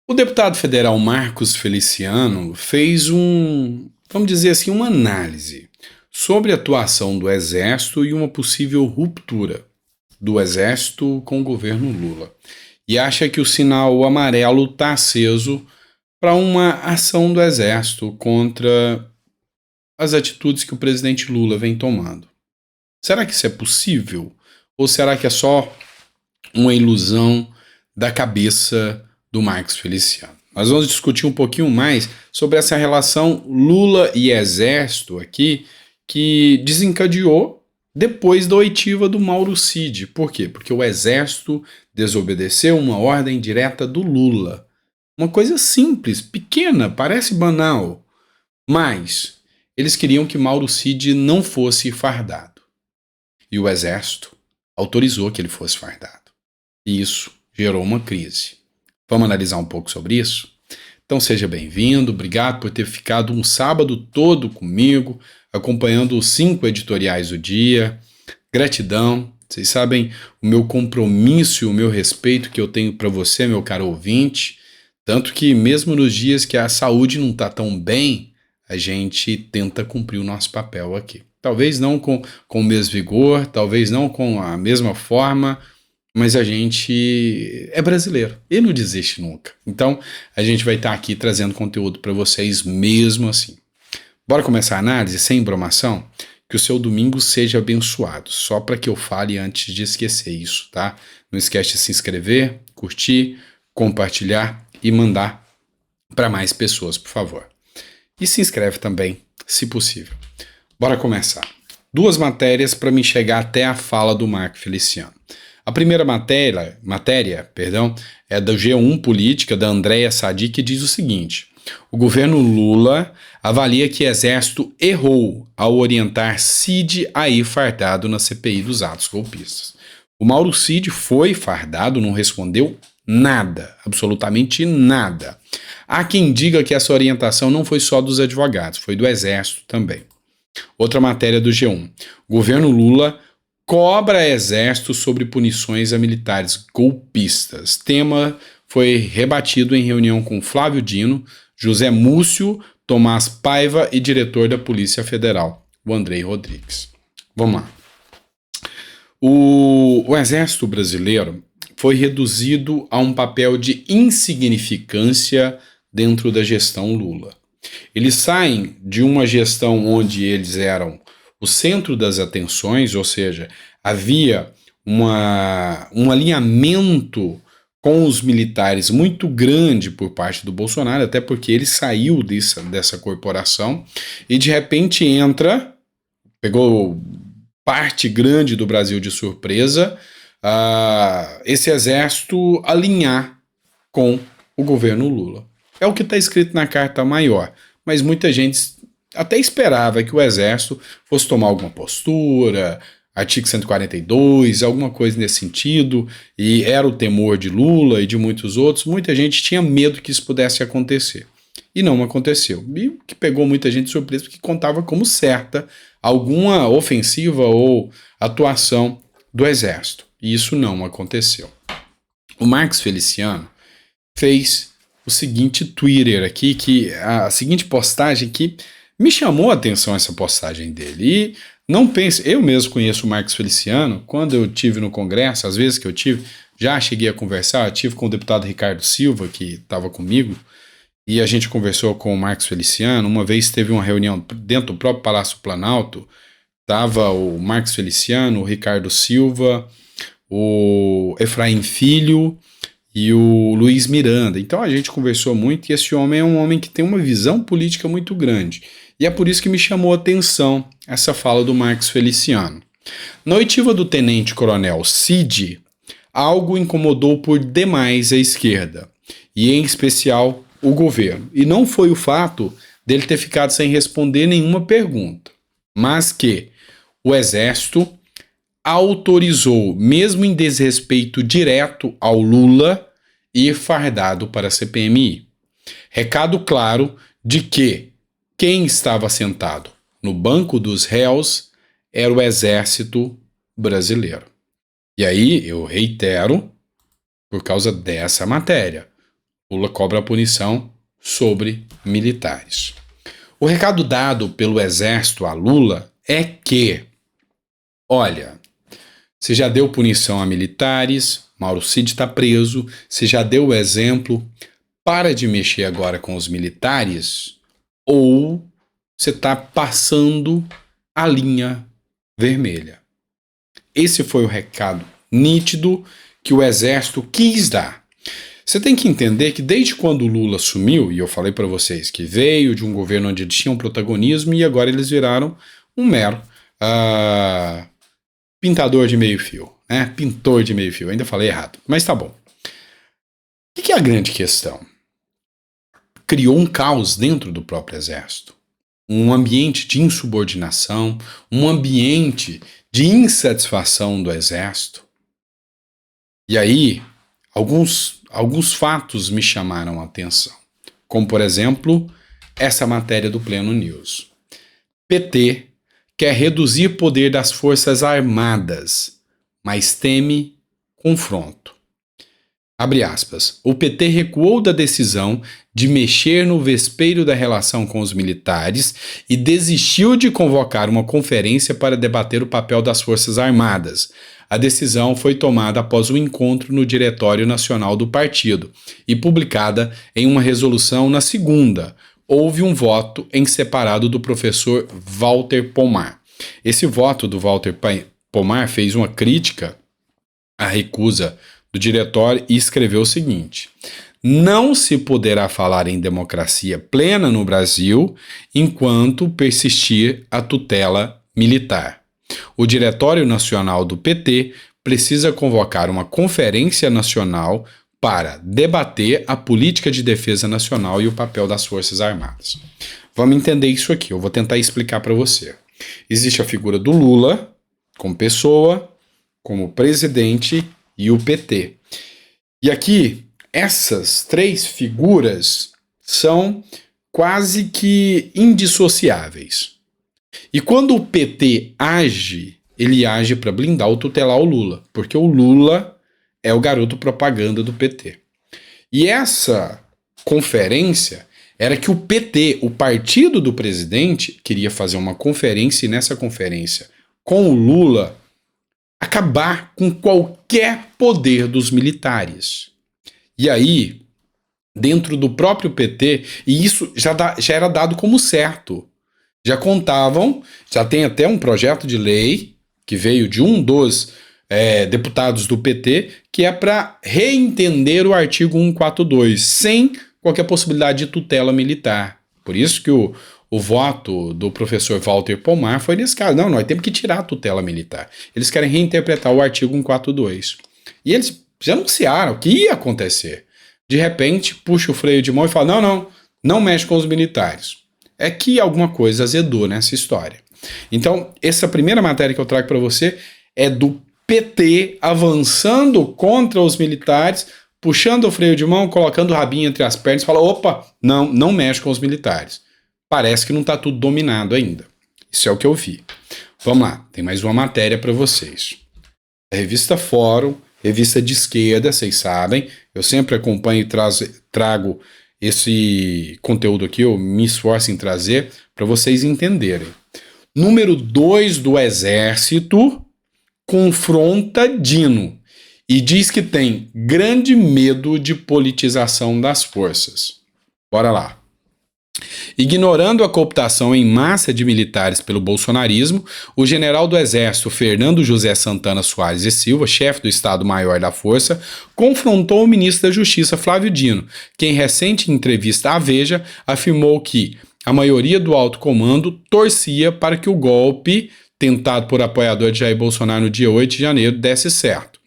O deputado federal Marcos Feliciano fez vamos dizer assim, uma análise sobre a atuação do Exército e uma possível ruptura do Exército com o governo Lula. E acha que o sinal amarelo está aceso para uma ação do Exército contra as atitudes que o presidente Lula vem tomando. Será que isso é possível? Ou será que é só uma ilusão da cabeça do Marcos Feliciano? Nós vamos discutir um pouquinho mais sobre essa relação Lula e Exército aqui, que desencadeou depois da oitiva do Mauro Cid. Por quê? Porque o Exército desobedeceu uma ordem direta do Lula. Uma coisa simples, pequena, parece banal, mas eles queriam que Mauro Cid não fosse fardado. E o Exército autorizou que ele fosse fardado. E isso gerou uma crise. Vamos analisar um pouco sobre isso? Então seja bem-vindo, obrigado por ter ficado um sábado todo comigo, acompanhando os 5 editoriais do dia. Gratidão, vocês sabem o meu compromisso e o meu respeito que eu tenho para você, meu caro ouvinte. Tanto que mesmo nos dias que a saúde não está tão bem, a gente tenta cumprir o nosso papel aqui. Talvez não com o mesmo vigor, talvez não com a mesma forma, mas a gente é brasileiro e não desiste nunca. Então, a gente vai estar aqui trazendo conteúdo para vocês mesmo assim. Bora começar a análise sem embromação? Que o seu domingo seja abençoado. Só para que eu fale antes de esquecer isso, tá? Não esquece de se inscrever, curtir, compartilhar e mandar para mais pessoas, por favor. E se inscreve também, se possível. Bora começar. 2 matérias para me chegar até a fala do Marco Feliciano. A primeira matéria, é da G1 Política, da Andréa Sadi, que diz o seguinte: o governo Lula avalia que o Exército errou ao orientar Cid a ir fardado na CPI dos atos golpistas. O Mauro Cid foi fardado, não respondeu nada, absolutamente nada. Há quem diga que essa orientação não foi só dos advogados, foi do Exército também. Outra matéria do G1. O governo Lula cobra Exército sobre punições a militares golpistas. Tema foi rebatido em reunião com Flávio Dino, José Múcio, Tomás Paiva e diretor da Polícia Federal, o Andrei Rodrigues. Vamos lá. O Exército brasileiro foi reduzido a um papel de insignificância dentro da gestão Lula. Eles saem de uma gestão onde eles eram o centro das atenções, ou seja, havia um alinhamento com os militares muito grande por parte do Bolsonaro, até porque ele saiu dessa corporação e de repente pegou parte grande do Brasil de surpresa, esse exército alinhar com o governo Lula. É o que está escrito na Carta Maior, mas muita gente até esperava que o Exército fosse tomar alguma postura, artigo 142, alguma coisa nesse sentido, e era o temor de Lula e de muitos outros. Muita gente tinha medo que isso pudesse acontecer. E não aconteceu. E o que pegou muita gente de surpresa, porque contava como certa alguma ofensiva ou atuação do Exército. E isso não aconteceu. O Marcos Feliciano fez o seguinte Twitter aqui, a seguinte postagem que me chamou a atenção, essa postagem dele. E não pense, eu mesmo conheço o Marcos Feliciano, quando eu tive no Congresso, às vezes que eu tive, já cheguei a conversar, tive com o deputado Ricardo Silva, que estava comigo, e a gente conversou com o Marcos Feliciano. Uma vez teve uma reunião dentro do próprio Palácio Planalto, estava o Marcos Feliciano, o Ricardo Silva, o Efraim Filho e o Luiz Miranda. Então a gente conversou muito, e esse homem é um homem que tem uma visão política muito grande. E é por isso que me chamou a atenção essa fala do Marcos Feliciano. Na oitiva do tenente-coronel Cid, algo incomodou por demais a esquerda, e em especial o governo. E não foi o fato dele ter ficado sem responder nenhuma pergunta, mas que o Exército autorizou, mesmo em desrespeito direto ao Lula, ir fardado para a CPMI. Recado claro de que quem estava sentado no banco dos réus era o Exército brasileiro. E aí eu reitero, por causa dessa matéria, Lula cobra a punição sobre militares. O recado dado pelo Exército a Lula é que, olha, você já deu punição a militares, Mauro Cid está preso, você já deu o exemplo, para de mexer agora com os militares ou você está passando a linha vermelha. Esse foi o recado nítido que o Exército quis dar. Você tem que entender que desde quando o Lula assumiu, e eu falei para vocês que veio de um governo onde eles tinham protagonismo e agora eles viraram um mero pintador de meio fio, né? Pintor de meio fio, ainda falei errado, mas tá bom. O que é a grande questão? Criou um caos dentro do próprio Exército. Um ambiente de insubordinação, um ambiente de insatisfação do Exército. E aí, alguns fatos me chamaram a atenção, como por exemplo, essa matéria do Pleno News. PT quer reduzir o poder das Forças Armadas, mas teme confronto. Abre aspas. O PT recuou da decisão de mexer no vespeiro da relação com os militares e desistiu de convocar uma conferência para debater o papel das Forças Armadas. A decisão foi tomada após um encontro no Diretório Nacional do partido e publicada em uma resolução na segunda. Houve um voto em separado do professor Walter Pomar. Esse voto do Walter Pomar fez uma crítica à recusa do diretório e escreveu o seguinte: não se poderá falar em democracia plena no Brasil enquanto persistir a tutela militar. O Diretório Nacional do PT precisa convocar uma conferência nacional para debater a política de defesa nacional e o papel das Forças Armadas. Vamos entender isso aqui, eu vou tentar explicar para você. Existe a figura do Lula como pessoa, como presidente e o PT. E aqui, essas três figuras são quase que indissociáveis. E quando o PT age, ele age para blindar ou tutelar o Lula, porque o Lula é o garoto propaganda do PT. E essa conferência era que o PT, o partido do presidente, queria fazer uma conferência e nessa conferência com o Lula acabar com qualquer poder dos militares. E aí, dentro do próprio PT, e isso já era dado como certo, já contavam, já tem até um projeto de lei que veio de um dos deputados do PT, que é para reentender o artigo 142, sem qualquer possibilidade de tutela militar. Por isso que o voto do professor Walter Pomar foi nesse caso. Não, nós temos que tirar a tutela militar. Eles querem reinterpretar o artigo 142. E eles já anunciaram o que ia acontecer. De repente, puxa o freio de mão e fala, não mexe com os militares. É que alguma coisa azedou nessa história. Então, essa primeira matéria que eu trago para você é do PT avançando contra os militares, puxando o freio de mão, colocando o rabinho entre as pernas e fala, opa, não mexe com os militares. Parece que não está tudo dominado ainda. Isso é o que eu vi. Vamos lá, tem mais uma matéria para vocês. A revista Fórum, revista de esquerda, vocês sabem, eu sempre acompanho e trago esse conteúdo aqui, eu me esforço em trazer para vocês entenderem. Número 2 do Exército confronta Dino e diz que tem grande medo de politização das forças. Bora lá. Ignorando a cooptação em massa de militares pelo bolsonarismo, o general do Exército Fernando José Santana Soares e Silva, chefe do Estado-Maior da Força, confrontou o ministro da Justiça Flávio Dino, que em recente entrevista à Veja afirmou que a maioria do alto comando torcia para que o golpe tentado por apoiador de Jair Bolsonaro no dia 8 de janeiro desse certo.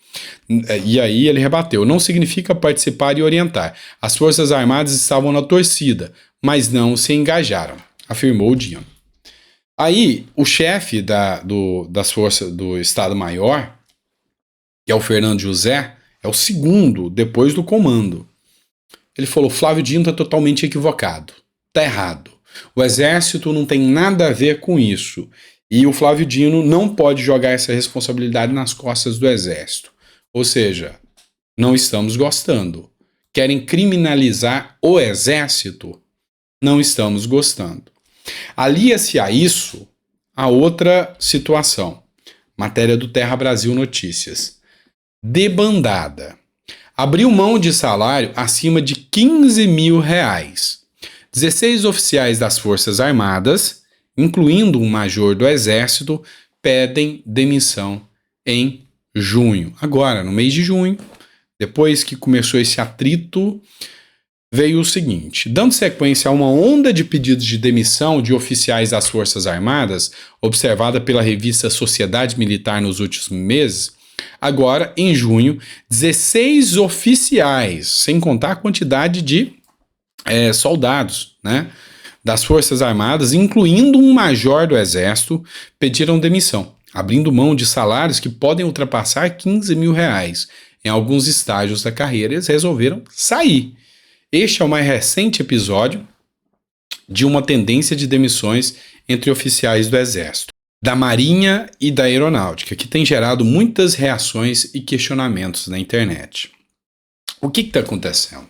E aí ele rebateu, não significa participar e orientar. As Forças Armadas estavam na torcida, mas não se engajaram, afirmou o Dino. Aí, o chefe das forças do Estado-Maior, que é o Fernando José, é o segundo depois do comando. Ele falou, Flávio Dino está totalmente equivocado, está errado. O Exército não tem nada a ver com isso. E o Flávio Dino não pode jogar essa responsabilidade nas costas do Exército. Ou seja, não estamos gostando. querem criminalizar o exército, não estamos gostando. Alia-se a isso a outra situação. Matéria do Terra Brasil Notícias. Debandada. Abriu mão de salário acima de R$ 15.000. 16 oficiais das Forças Armadas, incluindo um major do Exército, pedem demissão em junho. Agora, no mês de junho, depois que começou esse atrito, veio o seguinte: dando sequência a uma onda de pedidos de demissão de oficiais das Forças Armadas, observada pela revista Sociedade Militar nos últimos meses, agora, em junho, 16 oficiais, sem contar a quantidade de soldados, né, das Forças Armadas, incluindo um major do Exército, pediram demissão, abrindo mão de salários que podem ultrapassar R$ 15.000 em alguns estágios da carreira. Eles resolveram sair. Este é o mais recente episódio de uma tendência de demissões entre oficiais do Exército, da Marinha e da Aeronáutica, que tem gerado muitas reações e questionamentos na internet. O que está acontecendo?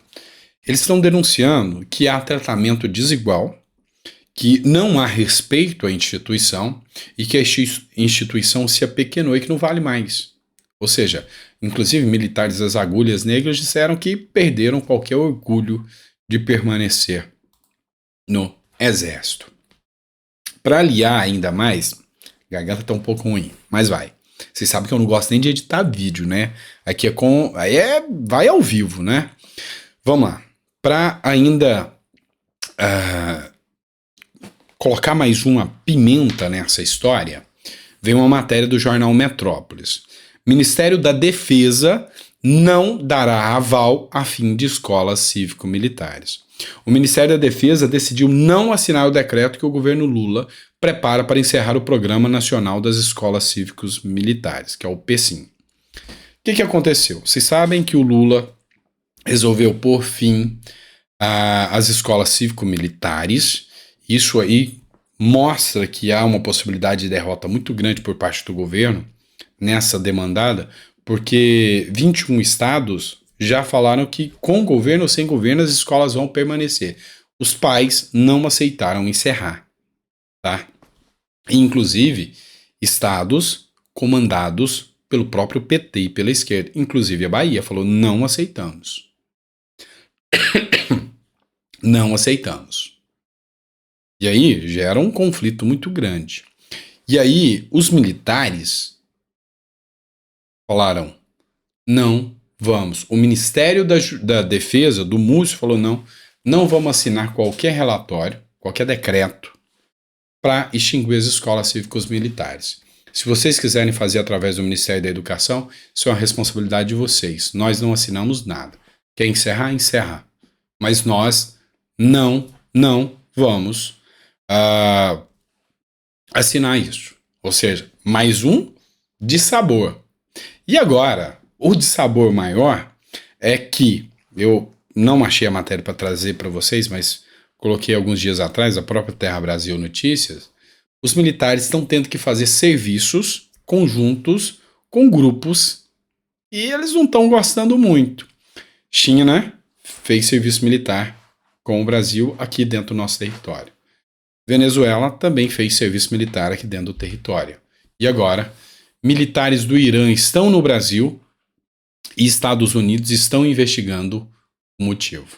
Eles estão denunciando que há tratamento desigual, que não há respeito à instituição e que a instituição se apequenou e que não vale mais. Ou seja, inclusive militares das agulhas negras disseram que perderam qualquer orgulho de permanecer no Exército. Para aliar ainda mais, a garganta tá um pouco ruim, mas vai. Vocês sabem que eu não gosto nem de editar vídeo, né? Aqui vai ao vivo, né? Vamos lá. Para ainda colocar mais uma pimenta nessa história, vem uma matéria do jornal Metrópolis. Ministério da Defesa não dará aval a fim de escolas cívico-militares. O Ministério da Defesa decidiu não assinar o decreto que o governo Lula prepara para encerrar o Programa Nacional das Escolas Cívicos Militares, que é o PSIM. O que aconteceu? Vocês sabem que o Lula resolveu pôr fim às escolas cívico-militares. Isso aí mostra que há uma possibilidade de derrota muito grande por parte do governo nessa demandada, porque 21 estados já falaram que com governo ou sem governo as escolas vão permanecer. Os pais não aceitaram encerrar, tá? Inclusive, estados comandados pelo próprio PT e pela esquerda, inclusive a Bahia, falou: não aceitamos. Não aceitamos. E aí gera um conflito muito grande. E aí os militares falaram: não vamos. O Ministério da Defesa, do Múcio, falou: não vamos assinar qualquer relatório, qualquer decreto para extinguir as escolas cívicos militares. Se vocês quiserem fazer através do Ministério da Educação, isso é uma responsabilidade de vocês. Nós não assinamos nada. Quer encerrar? Encerrar. Mas nós não vamos assinar isso. Ou seja, mais um dissabor. E agora, o dissabor maior é que eu não achei a matéria para trazer para vocês, mas coloquei alguns dias atrás, a própria Terra Brasil Notícias. Os militares estão tendo que fazer serviços conjuntos com grupos e eles não estão gostando muito. China fez serviço militar com o Brasil aqui dentro do nosso território. Venezuela também fez serviço militar aqui dentro do território. E agora, militares do Irã estão no Brasil e Estados Unidos estão investigando o motivo.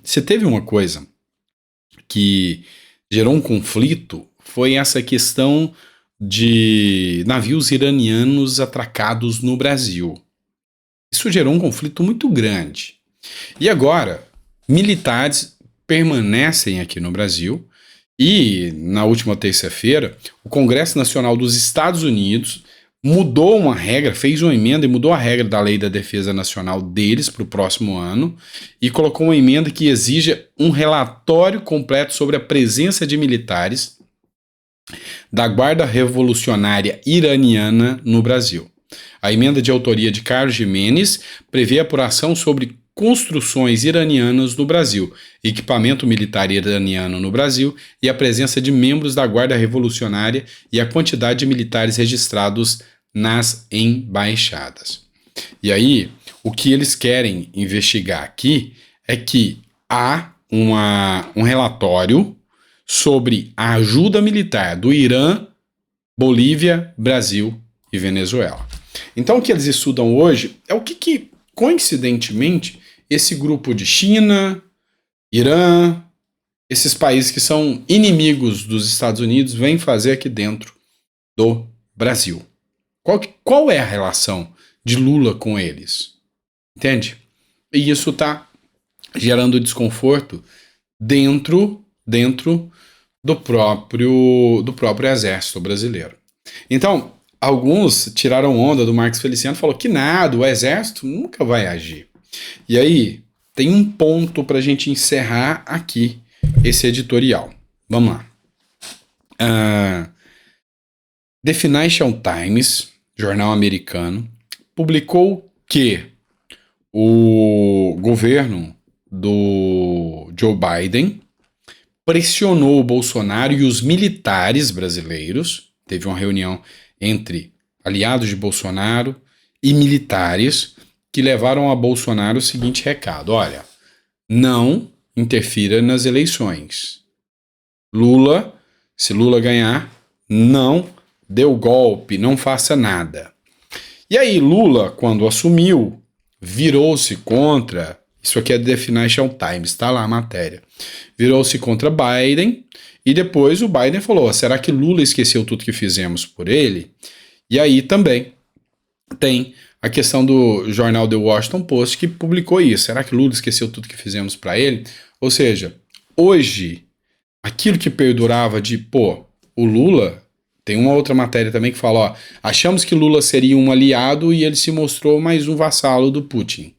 Se teve uma coisa que gerou um conflito, foi essa questão de navios iranianos atracados no Brasil. Isso gerou um conflito muito grande. E agora, militares permanecem aqui no Brasil e, na última terça-feira, o Congresso Nacional dos Estados Unidos mudou uma regra, fez uma emenda e mudou a regra da Lei da Defesa Nacional deles para o próximo ano e colocou uma emenda que exige um relatório completo sobre a presença de militares da Guarda Revolucionária Iraniana no Brasil. A emenda de autoria de Carlos Gimenez prevê apuração sobre construções iranianas no Brasil, equipamento militar iraniano no Brasil e a presença de membros da Guarda Revolucionária e a quantidade de militares registrados nas embaixadas. E aí, o que eles querem investigar aqui é que há um relatório sobre a ajuda militar do Irã, Bolívia, Brasil e Venezuela. Então o que eles estudam hoje é o que coincidentemente, esse grupo de China, Irã, esses países que são inimigos dos Estados Unidos vêm fazer aqui dentro do Brasil. Qual é a relação de Lula com eles? Entende? E isso está gerando desconforto dentro do próprio exército brasileiro. Então, alguns tiraram onda do Marcos Feliciano e falou que nada, o exército nunca vai agir. E aí, tem um ponto para a gente encerrar aqui esse editorial. Vamos lá. The Financial Times, jornal americano, publicou que o governo do Joe Biden pressionou o Bolsonaro e os militares brasileiros. Teve uma reunião entre aliados de Bolsonaro e militares que levaram a Bolsonaro o seguinte recado: olha, não interfira nas eleições. Se Lula ganhar, não dê o golpe, não faça nada. E aí Lula, quando assumiu, virou-se contra, isso aqui é The Financial Times, está lá a matéria, virou-se contra Biden, e depois o Biden falou, será que Lula esqueceu tudo que fizemos por ele? E aí também tem a questão do jornal The Washington Post que publicou isso, será que Lula esqueceu tudo que fizemos para ele? Ou seja, hoje, aquilo que perdurava de, o Lula... Tem uma outra matéria também que fala, achamos que Lula seria um aliado e ele se mostrou mais um vassalo do Putin.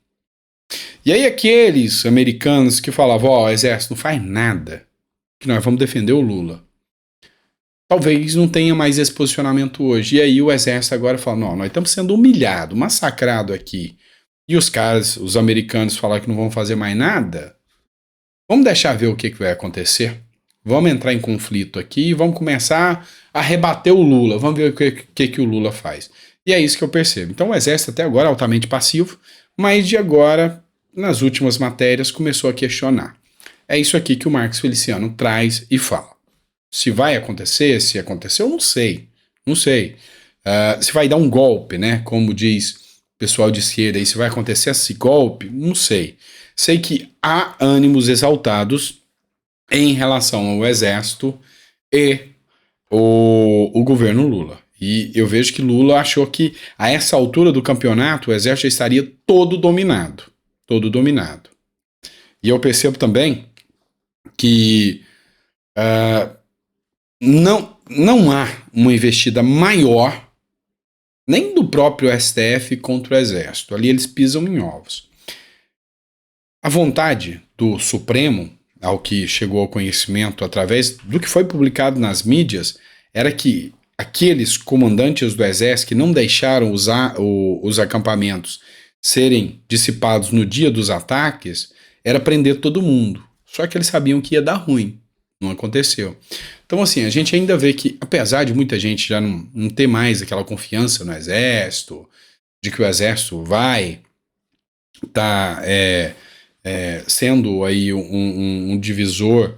E aí aqueles americanos que falavam, o exército não faz nada, que nós vamos defender o Lula. Talvez não tenha mais esse posicionamento hoje. E aí o exército agora fala, não, nós estamos sendo humilhados, massacrados aqui. E os americanos falaram que não vão fazer mais nada. Vamos deixar ver o que vai acontecer. Vamos entrar em conflito aqui e vamos começar a rebater o Lula. Vamos ver o que o Lula faz. E é isso que eu percebo. Então o exército até agora é altamente passivo, mas de agora, nas últimas matérias, começou a questionar. É isso aqui que o Marcos Feliciano traz e fala. Se vai acontecer, se aconteceu, não sei. Não sei. Se vai dar um golpe, né? Como diz o pessoal de esquerda aí, se vai acontecer esse golpe, não sei. Sei que há ânimos exaltados em relação ao exército e o governo Lula. E eu vejo que Lula achou que a essa altura do campeonato o exército já estaria todo dominado. Todo dominado. E eu percebo também que não há uma investida maior nem do próprio STF contra o exército. Ali eles pisam em ovos. A vontade do Supremo, ao que chegou ao conhecimento através do que foi publicado nas mídias, era que aqueles comandantes do exército que não deixaram os acampamentos serem dissipados no dia dos ataques, era prender todo mundo. Só que eles sabiam que ia dar ruim. Não aconteceu. Então, assim, a gente ainda vê que, apesar de muita gente já não ter mais aquela confiança no exército, de que o exército vai estar sendo aí um divisor,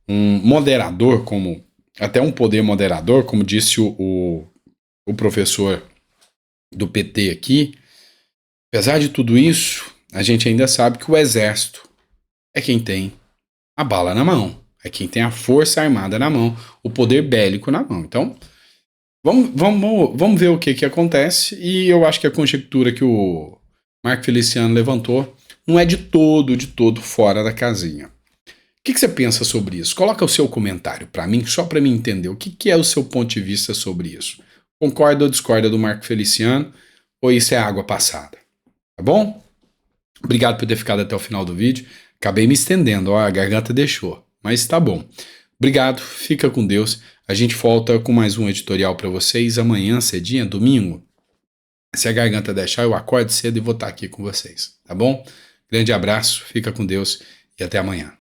um moderador, até um poder moderador, como disse o professor do PT aqui, apesar de tudo isso, a gente ainda sabe que o exército é quem tem a bala na mão, é quem tem a força armada na mão, o poder bélico na mão. Então, vamos ver o que acontece, e eu acho que a conjectura que o Marco Feliciano levantou não é de todo fora da casinha. O que você pensa sobre isso? Coloca o seu comentário para mim, só para mim entender o que é o seu ponto de vista sobre isso. Concorda ou discorda do Marco Feliciano, ou isso é água passada? Tá bom? Obrigado por ter ficado até o final do vídeo. Acabei me estendendo, a garganta deixou, mas tá bom. Obrigado, fica com Deus. A gente volta com mais um editorial para vocês amanhã, cedinho, domingo. Se a garganta deixar, eu acordo cedo e vou estar aqui com vocês, tá bom? Grande abraço, fica com Deus e até amanhã.